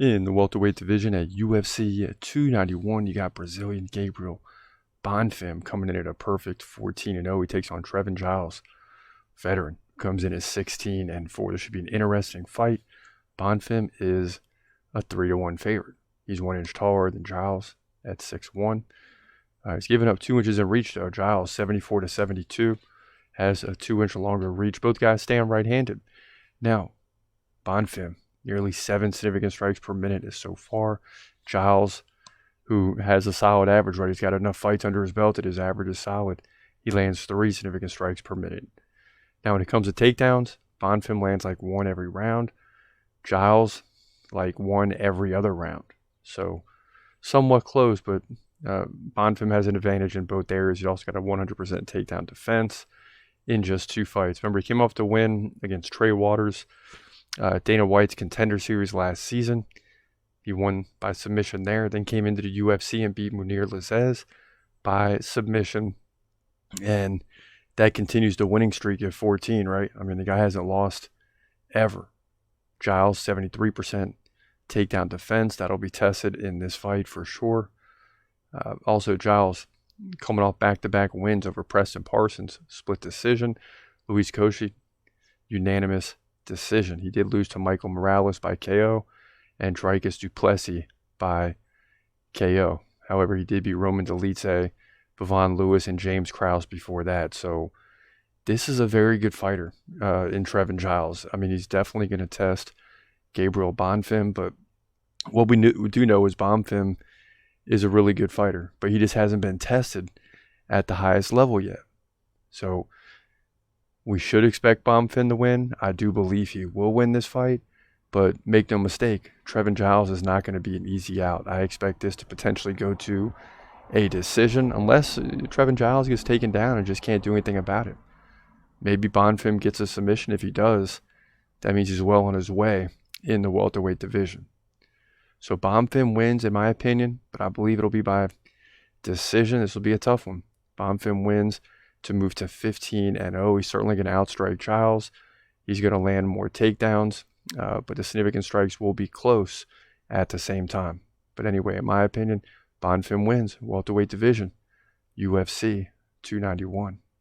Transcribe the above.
In the welterweight division at UFC 291, you got Brazilian Gabriel Bonfim coming in at a perfect 14-0. He takes on Trevin Giles, veteran, comes in at 16-4. This should be an interesting fight. Bonfim is a 3-1 favorite. He's 1 inch taller than Giles at 6'1". He's given up 2 inches in reach though. Giles 74-72 has a 2 inch longer reach. Both guys stand right-handed. Now, Bonfim, nearly 7 significant strikes per minute is so far. Giles, who has a solid average, right? He's got enough fights under his belt that his average is solid. He lands 3 significant strikes per minute. Now, when it comes to takedowns, Bonfim lands like 1 every round. Giles, like 1 every other round. So, somewhat close, but Bonfim has an advantage in both areas. He also got a 100% takedown defense in just 2 fights. Remember, he came off the win against Trey Waters, Dana White's Contender Series last season. He won by submission there, then came into the UFC and beat Munir Lazzez by submission. And that continues the winning streak at 14, right? I mean, the guy hasn't lost ever. Giles, 73% takedown defense. That'll be tested in this fight for sure. Also, Giles coming off back-to-back wins over Preston Parsons, split decision. Luis Cauchy, unanimous decision. He did lose to Michael Morales by KO and Dricus du Plessis by KO. However, he did beat Roman Dolidze, Bavon Lewis, and James Krause before that. So this is a very good fighter in Trevin Giles. I mean, he's definitely going to test Gabriel Bonfim, but what we do know is Bonfim is a really good fighter, but he just hasn't been tested at the highest level yet. So we should expect Bonfim to win. I do believe he will win this fight, but make no mistake, Trevin Giles is not going to be an easy out. I expect this to potentially go to a decision unless Trevin Giles gets taken down and just can't do anything about it. Maybe Bonfim gets a submission. If he does, that means he's well on his way in the welterweight division. So Bonfim wins, in my opinion, but I believe it'll be by decision. This will be a tough one. Bonfim wins to move to 15-0. He's certainly going to outstrike Giles. He's going to land more takedowns, but the significant strikes will be close at the same time. But anyway, in my opinion, Bonfim wins welterweight division, UFC 291.